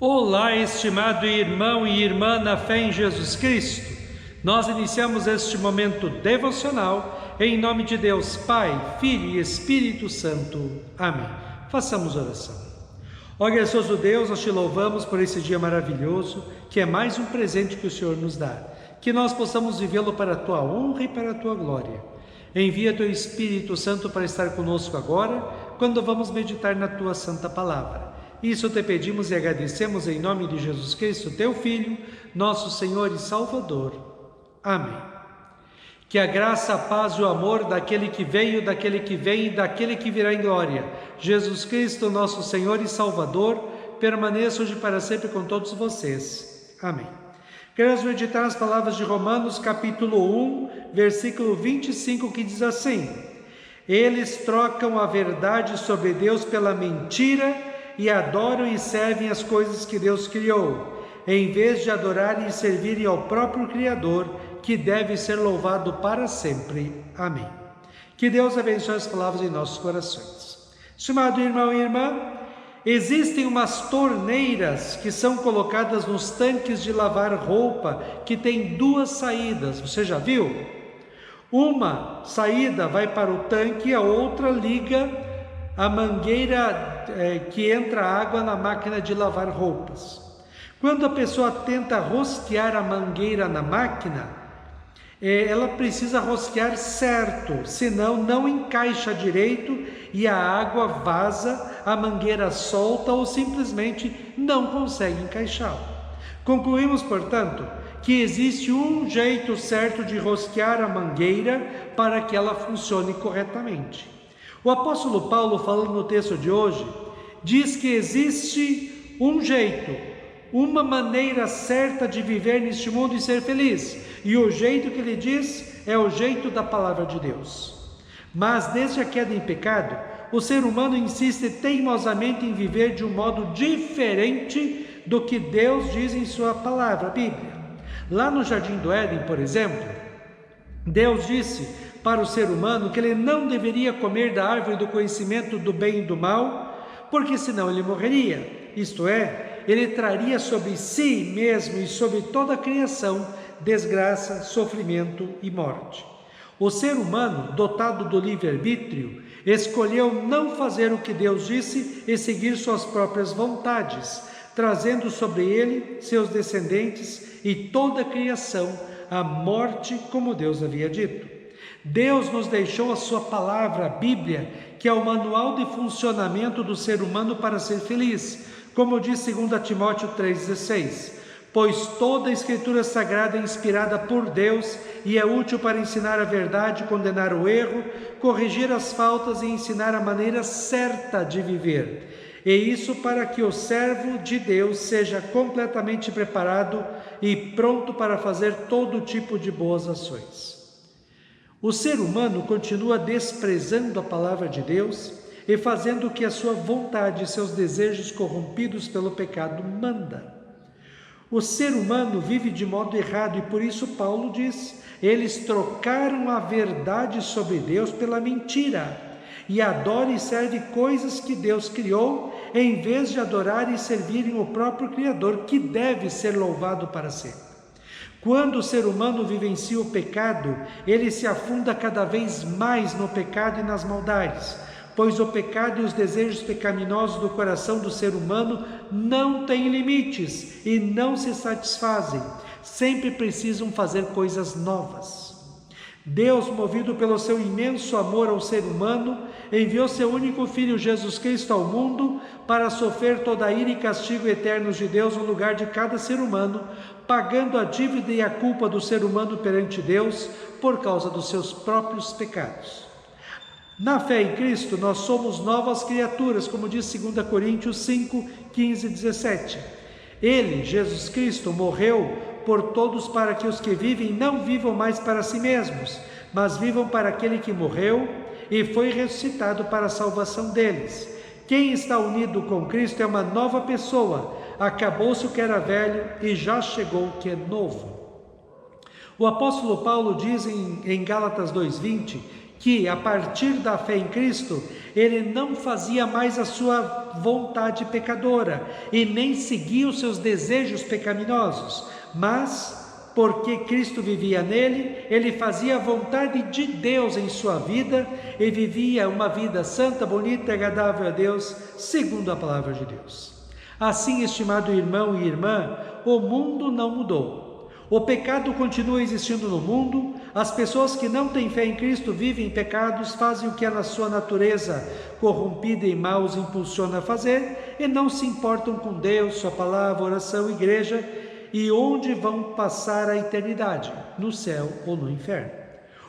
Olá, estimado irmão e irmã na fé em Jesus Cristo. Nós iniciamos este momento devocional em nome de Deus Pai, Filho e Espírito Santo. Amém. Façamos oração. Ó gracioso Deus, nós te louvamos por esse dia maravilhoso, que é mais um presente que o Senhor nos dá. Que nós possamos vivê-lo para a tua honra e para a tua glória. Envia teu Espírito Santo para estar conosco agora, quando vamos meditar na tua santa palavra. Isso te pedimos e agradecemos em nome de Jesus Cristo, teu Filho, nosso Senhor e Salvador. Amém. Que a graça, a paz e o amor daquele que veio, daquele que vem e daquele que virá em glória, Jesus Cristo, nosso Senhor e Salvador, permaneça hoje para sempre com todos vocês. Amém. Queremos meditar as palavras de Romanos, capítulo 1, versículo 25, que diz assim: Eles trocam a verdade sobre Deus pela mentira e adoram e servem as coisas que Deus criou, em vez de adorarem e servirem ao próprio Criador, que deve ser louvado para sempre. Amém. Que Deus abençoe as palavras em nossos corações. Estimado irmão e irmã, existem umas torneiras que são colocadas nos tanques de lavar roupa, que tem duas saídas, você já viu? Uma saída vai para o tanque e a outra liga a mangueira que entra água na máquina de lavar roupas. Quando a pessoa tenta rosquear a mangueira na máquina, ela precisa rosquear certo, senão não encaixa direito e a água vaza, a mangueira solta ou simplesmente não consegue encaixar. Concluímos, portanto, que existe um jeito certo de rosquear a mangueira para que ela funcione corretamente. O apóstolo Paulo, falando no texto de hoje, diz que existe um jeito, uma maneira certa de viver neste mundo e ser feliz. E o jeito que ele diz é o jeito da palavra de Deus. Mas desde a queda em pecado, o ser humano insiste teimosamente em viver de um modo diferente do que Deus diz em sua palavra, a Bíblia. Lá no Jardim do Éden, por exemplo, Deus disse para o ser humano que ele não deveria comer da árvore do conhecimento do bem e do mal, porque senão ele morreria. Isto é, ele traria sobre si mesmo e sobre toda a criação desgraça, sofrimento e morte. O ser humano, dotado do livre-arbítrio, escolheu não fazer o que Deus disse e seguir suas próprias vontades, trazendo sobre ele, seus descendentes e toda a criação a morte, como Deus havia dito. Deus nos deixou a sua palavra, a Bíblia, que é o manual de funcionamento do ser humano para ser feliz, como diz 2 Timóteo 3,16, pois toda a Escritura Sagrada é inspirada por Deus e é útil para ensinar a verdade, condenar o erro, corrigir as faltas e ensinar a maneira certa de viver. E isso para que o servo de Deus seja completamente preparado e pronto para fazer todo tipo de boas ações. O ser humano continua desprezando a palavra de Deus e fazendo o que a sua vontade e seus desejos corrompidos pelo pecado manda. O ser humano vive de modo errado e por isso Paulo diz: eles trocaram a verdade sobre Deus pela mentira e adoram e servem coisas que Deus criou, em vez de adorar e servirem o próprio Criador, que deve ser louvado para sempre. Quando o ser humano vivencia o pecado, ele se afunda cada vez mais no pecado e nas maldades, pois o pecado e os desejos pecaminosos do coração do ser humano não têm limites e não se satisfazem, sempre precisam fazer coisas novas. Deus, movido pelo seu imenso amor ao ser humano, enviou seu único Filho Jesus Cristo ao mundo para sofrer toda a ira e castigo eternos de Deus no lugar de cada ser humano, pagando a dívida e a culpa do ser humano perante Deus por causa dos seus próprios pecados. Na fé em Cristo, nós somos novas criaturas, como diz 2 Coríntios 5, 15 e 17. Ele, Jesus Cristo, morreu por todos para que os que vivem não vivam mais para si mesmos, mas vivam para aquele que morreu e foi ressuscitado para a salvação deles. Quem está unido com Cristo é uma nova pessoa, acabou-se o que era velho e já chegou o que é novo. O apóstolo Paulo diz em Gálatas 2,20 que a partir da fé em Cristo, ele não fazia mais a sua vontade pecadora e nem seguia os seus desejos pecaminosos, mas porque Cristo vivia nele, ele fazia a vontade de Deus em sua vida e vivia uma vida santa, bonita e agradável a Deus, segundo a palavra de Deus. Assim, estimado irmão e irmã, o mundo não mudou. O pecado continua existindo no mundo, as pessoas que não têm fé em Cristo vivem em pecados, fazem o que a sua natureza corrompida e má os impulsiona a fazer e não se importam com Deus, sua palavra, oração, igreja, e onde vão passar a eternidade, no céu ou no inferno.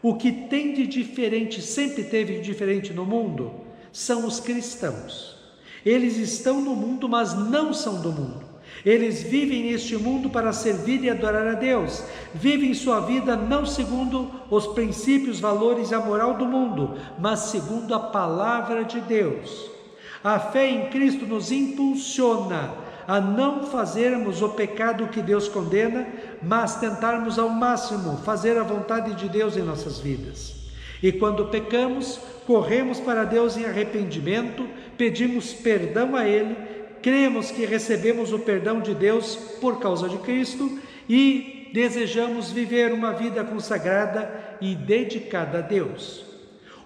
O que tem de diferente, sempre teve de diferente no mundo, são os cristãos. Eles estão no mundo, mas não são do mundo. Eles vivem neste mundo para servir e adorar a Deus. Vivem sua vida não segundo os princípios, valores e a moral do mundo, mas segundo a palavra de Deus. A fé em Cristo nos impulsiona a não fazermos o pecado que Deus condena, mas tentarmos ao máximo fazer a vontade de Deus em nossas vidas. E quando pecamos, corremos para Deus em arrependimento, pedimos perdão a Ele, cremos que recebemos o perdão de Deus por causa de Cristo e desejamos viver uma vida consagrada e dedicada a Deus.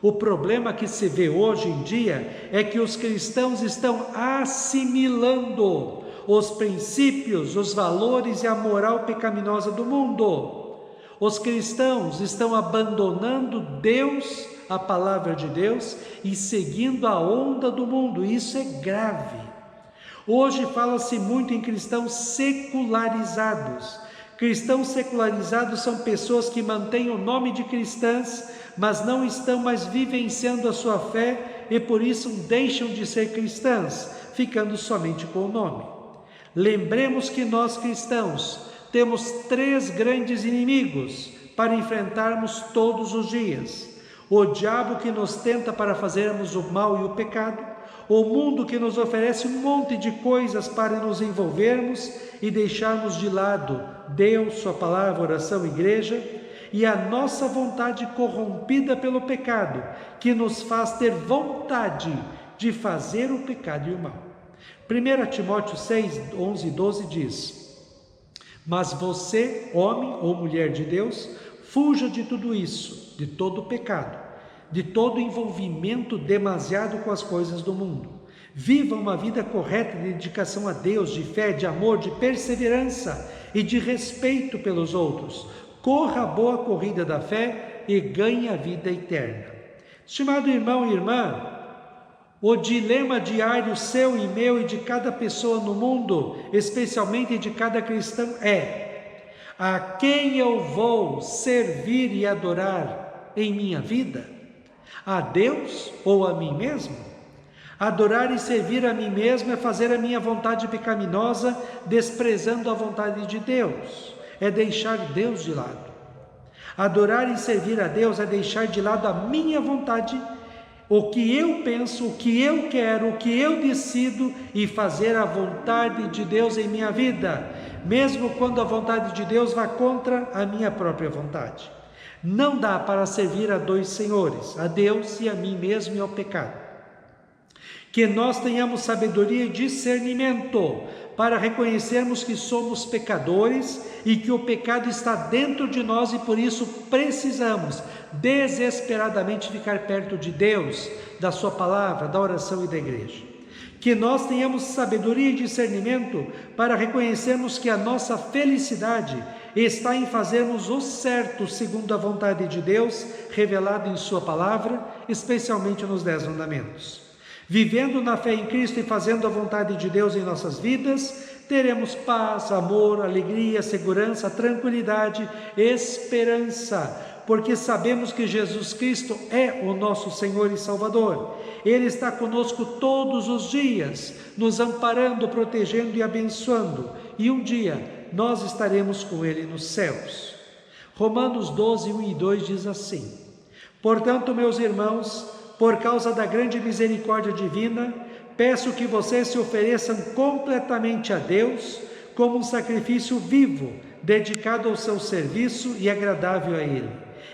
O problema que se vê hoje em dia é que os cristãos estão assimilando os princípios, os valores e a moral pecaminosa do mundo. Os cristãos estão abandonando Deus, a palavra de Deus, e seguindo a onda do mundo. Isso é grave. Hoje fala-se muito em cristãos secularizados. Cristãos secularizados são pessoas que mantêm o nome de cristãs, mas não estão mais vivenciando a sua fé e por isso deixam de ser cristãs, ficando somente com o nome. Lembremos que nós cristãos temos 3 grandes inimigos para enfrentarmos todos os dias: o diabo, que nos tenta para fazermos o mal e o pecado, o mundo, que nos oferece um monte de coisas para nos envolvermos e deixarmos de lado Deus, sua palavra, oração, igreja, e a nossa vontade corrompida pelo pecado, que nos faz ter vontade de fazer o pecado e o mal. 1 Timóteo 6, 11 e 12 diz: mas você, homem ou mulher de Deus, fuja de tudo isso, de todo o pecado, de todo envolvimento demasiado com as coisas do mundo. Viva uma vida correta de dedicação a Deus, de fé, de amor, de perseverança e de respeito pelos outros. Corra a boa corrida da fé e ganhe a vida eterna. Estimado irmão e irmã, o dilema diário seu e meu e de cada pessoa no mundo, especialmente de cada cristão, é: a quem eu vou servir e adorar em minha vida? A Deus ou a mim mesmo? Adorar e servir a mim mesmo é fazer a minha vontade pecaminosa, desprezando a vontade de Deus, é deixar Deus de lado. Adorar e servir a Deus é deixar de lado a minha vontade, o que eu penso, o que eu quero, o que eu decido, e fazer a vontade de Deus em minha vida, mesmo quando a vontade de Deus vá contra a minha própria vontade. Não dá para servir a 2 senhores, a Deus e a mim mesmo e ao pecado. Que nós tenhamos sabedoria e discernimento para reconhecermos que somos pecadores e que o pecado está dentro de nós e por isso precisamos desesperadamente ficar perto de Deus, da sua palavra, da oração e da igreja. Que nós tenhamos sabedoria e discernimento para reconhecermos que a nossa felicidade está em fazermos o certo segundo a vontade de Deus, revelado em sua palavra, especialmente nos 10 mandamentos. Vivendo na fé em Cristo e fazendo a vontade de Deus em nossas vidas, teremos paz, amor, alegria, segurança, tranquilidade, esperança, porque sabemos que Jesus Cristo é o nosso Senhor e Salvador. Ele está conosco todos os dias, nos amparando, protegendo e abençoando, e um dia nós estaremos com Ele nos céus. Romanos 12, 1 e 2 diz assim: portanto, meus irmãos, por causa da grande misericórdia divina, peço que vocês se ofereçam completamente a Deus como um sacrifício vivo, dedicado ao seu serviço e agradável a Ele.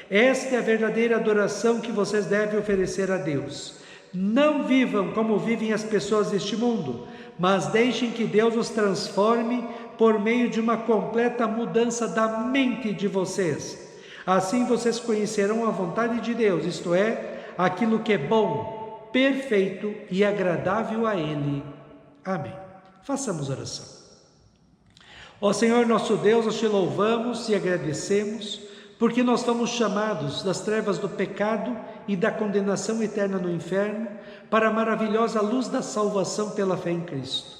Esta é a verdadeira adoração que vocês devem oferecer a Deus. Não vivam como vivem as pessoas deste mundo, mas deixem que Deus os transforme por meio de uma completa mudança da mente de vocês. Assim vocês conhecerão a vontade de Deus, isto é, aquilo que é bom, perfeito e agradável a Ele. Amém. Façamos oração. Ó Senhor nosso Deus, nós te louvamos e agradecemos, porque nós fomos chamados das trevas do pecado e da condenação eterna no inferno, para a maravilhosa luz da salvação pela fé em Cristo.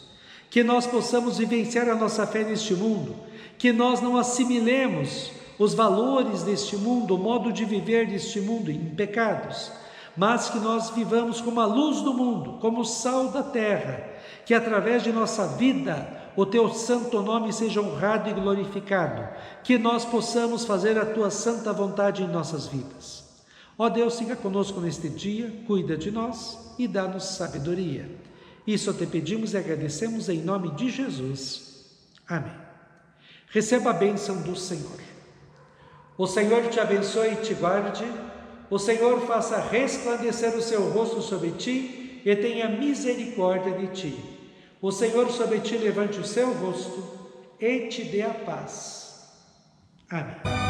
Que nós possamos vivenciar a nossa fé neste mundo, que nós não assimilemos os valores deste mundo, o modo de viver deste mundo em pecados, mas que nós vivamos como a luz do mundo, como o sal da terra, que através de nossa vida o teu santo nome seja honrado e glorificado, que nós possamos fazer a tua santa vontade em nossas vidas. Ó Deus, fica conosco neste dia, cuida de nós e dá-nos sabedoria. Isso te pedimos e agradecemos em nome de Jesus. Amém. Receba a bênção do Senhor. O Senhor te abençoe e te guarde. O Senhor faça resplandecer o seu rosto sobre ti e tenha misericórdia de ti. O Senhor sobre ti levante o seu rosto e te dê a paz. Amém.